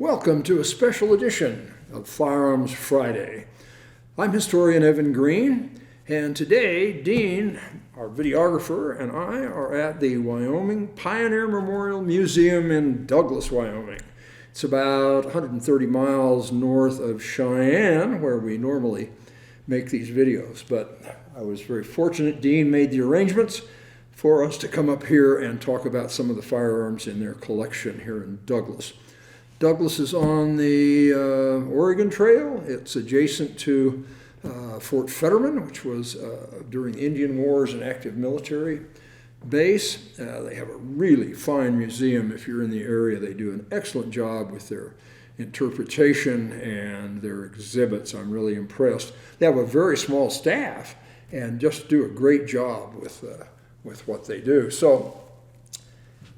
Welcome to a special edition of Firearms Friday. I'm historian Evan Green, and today Dean, our videographer, and I are at the Wyoming Pioneer Memorial Museum in Douglas, Wyoming. It's about 130 miles north of Cheyenne, where we normally make these videos, but I was very fortunate. Dean made the arrangements for us to come up here and talk about some of the firearms in their collection here in Douglas. Douglas is on the Oregon Trail. It's adjacent to Fort Fetterman, which was during the Indian Wars an active military base. They have a really fine museum if you're in the area. They do an excellent job with their interpretation and their exhibits. I'm really impressed. They have a very small staff and just do a great job with what they do. So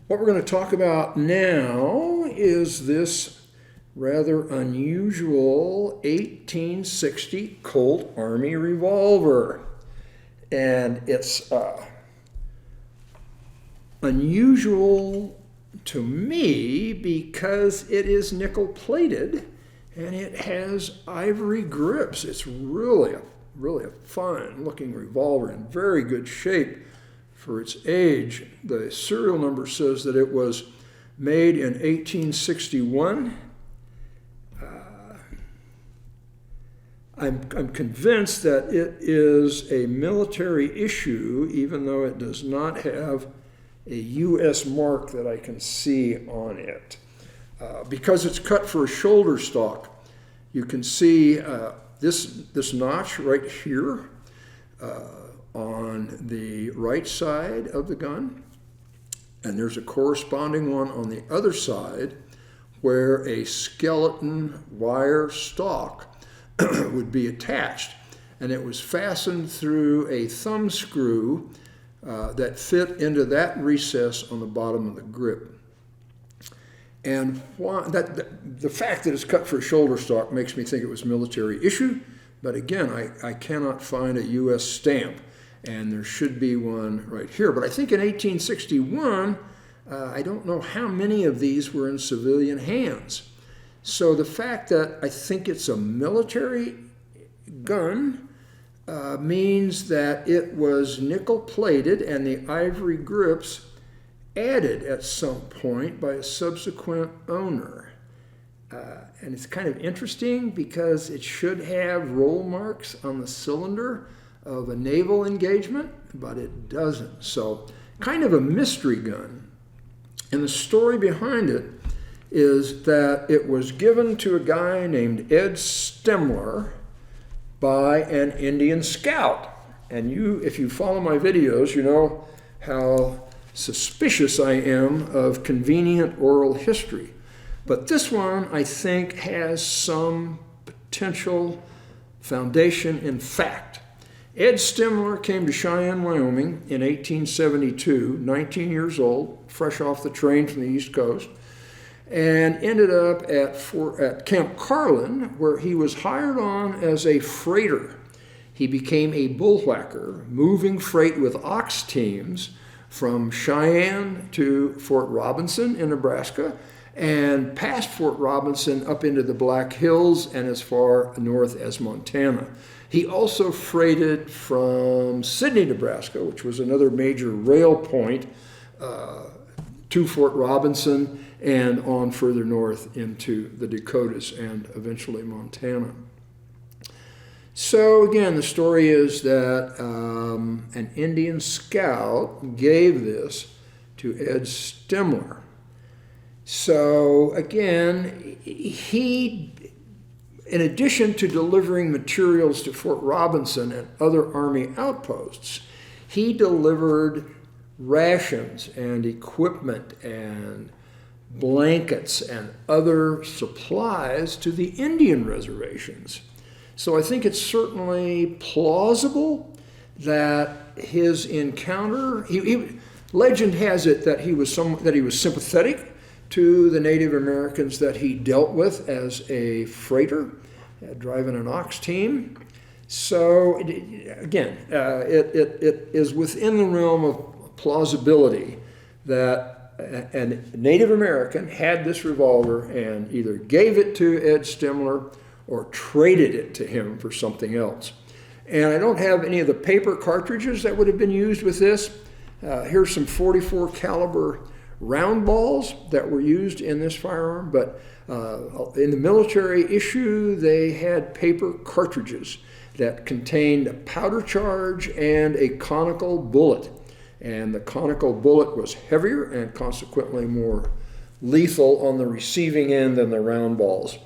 what we're going to talk about now is this rather unusual 1860 Colt Army revolver. And it's unusual to me because it is nickel plated and it has ivory grips. It's really a fine looking revolver in very good shape for its age. The serial number says that it was made in 1861. I'm convinced that it is a military issue, even though it does not have a U.S. mark that I can see on it. Because it's cut for a shoulder stock, you can see this notch right here on the right side of the gun, and there's a corresponding one on the other side where a skeleton wire stock would be attached, and it was fastened through a thumb screw that fit into that recess on the bottom of the grip. And the fact that it's cut for a shoulder stock makes me think it was military issue, but again, I cannot find a U.S. stamp, and there should be one right here. But I think in 1861, I don't know how many of these were in civilian hands. So the fact that I think it's a military gun means that it was nickel plated and the ivory grips added at some point by a subsequent owner. And it's kind of interesting because it should have roll marks on the cylinder of a naval engagement, but it doesn't. So kind of a mystery gun. And the story behind it is that it was given to a guy named Ed Stimler by an Indian scout. And if you follow my videos, you know how suspicious I am of convenient oral history. But this one, I think, has some potential foundation in fact. Ed Stimler came to Cheyenne, Wyoming in 1872, 19 years old, fresh off the train from the East Coast, and ended up at Camp Carlin, where he was hired on as a freighter. He became a bullwhacker, moving freight with ox teams from Cheyenne to Fort Robinson in Nebraska, and past Fort Robinson up into the Black Hills and as far north as Montana. He also freighted from Sidney, Nebraska, which was another major rail point, to Fort Robinson and on further north into the Dakotas and eventually Montana. So again, the story is that an Indian scout gave this to Ed Stimler. So again, he, in addition to delivering materials to Fort Robinson and other Army outposts, he delivered rations and equipment and blankets and other supplies to the Indian reservations. So I think it's certainly plausible that his encounter, legend has it that he was sympathetic to the Native Americans that he dealt with as a freighter, driving an ox team. So again, it is within the realm of plausibility that a Native American had this revolver and either gave it to Ed Stimler or traded it to him for something else. And I don't have any of the paper cartridges that would have been used with this. Here's some .44 caliber round balls that were used in this firearm, but in the military issue, they had paper cartridges that contained a powder charge and a conical bullet. And the conical bullet was heavier and consequently more lethal on the receiving end than the round balls.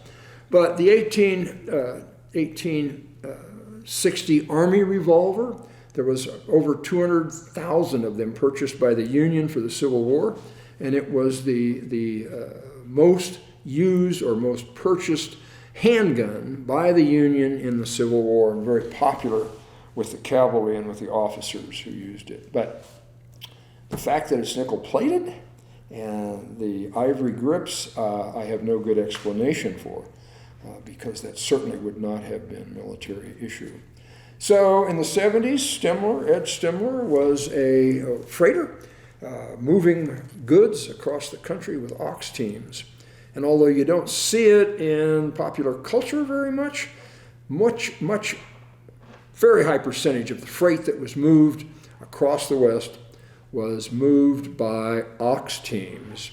But the 1860 Army revolver, there was over 200,000 of them purchased by the Union for the Civil War, and it was the most used or most purchased handgun by the Union in the Civil War, and very popular with the cavalry and with the officers who used it. But the fact that it's nickel-plated and the ivory grips, I have no good explanation for, because that certainly would not have been military issue. So in the 70s, Ed Stimler was a freighter moving goods across the country with ox teams. And although you don't see it in popular culture very much, very high percentage of the freight that was moved across the West was moved by ox teams.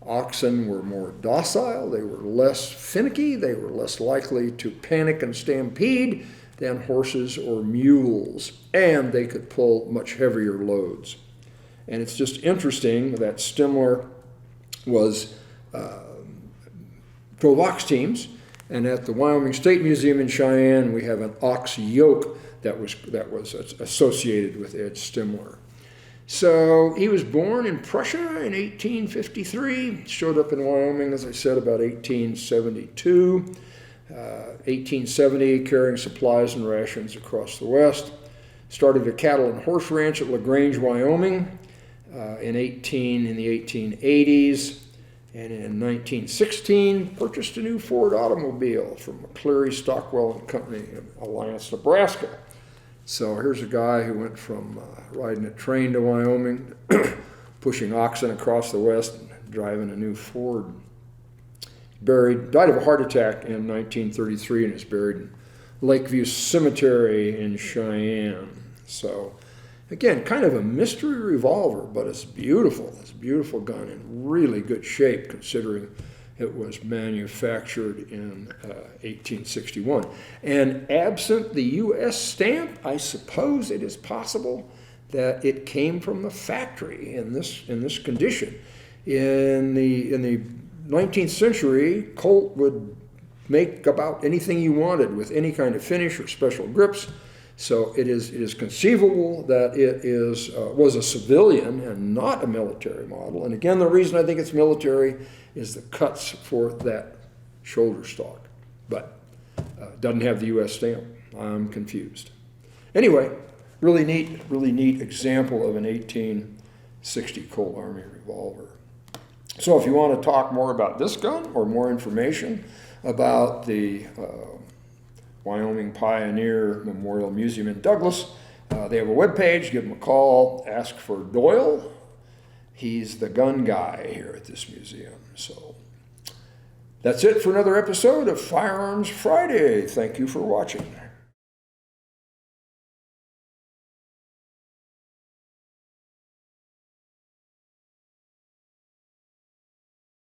Oxen were more docile, they were less finicky, they were less likely to panic and stampede than horses or mules, and they could pull much heavier loads. And it's just interesting that Stimler drove ox teams, and at the Wyoming State Museum in Cheyenne, we have an ox yoke that was associated with Ed Stimler. So he was born in Prussia in 1853, showed up in Wyoming, as I said, about 1872. 1870, carrying supplies and rations across the West. Started a cattle and horse ranch at LaGrange, Wyoming in the 1880s. And in 1916, purchased a new Ford automobile from McCleary, Stockwell and Company in Alliance, Nebraska. So here's a guy who went from riding a train to Wyoming, pushing oxen across the West, and driving a new Ford. Died of a heart attack in 1933 and is buried in Lakeview Cemetery in Cheyenne. So again, kind of a mystery revolver, but it's beautiful. It's a beautiful gun in really good shape considering it was manufactured in 1861. And absent the U.S. stamp, I suppose it is possible that it came from the factory in this condition. In the 19th century, Colt would make about anything you wanted with any kind of finish or special grips. So it is conceivable that it was a civilian and not a military model. And again, the reason I think it's military is the cuts for that shoulder stock. But doesn't have the U.S. stamp. I'm confused. Anyway, really neat example of an 1860 Colt Army revolver. So if you want to talk more about this gun or more information about the Wyoming Pioneer Memorial Museum in Douglas, they have a webpage. Give them a call. Ask for Doyle. He's the gun guy here at this museum. So that's it for another episode of Firearms Friday. Thank you for watching.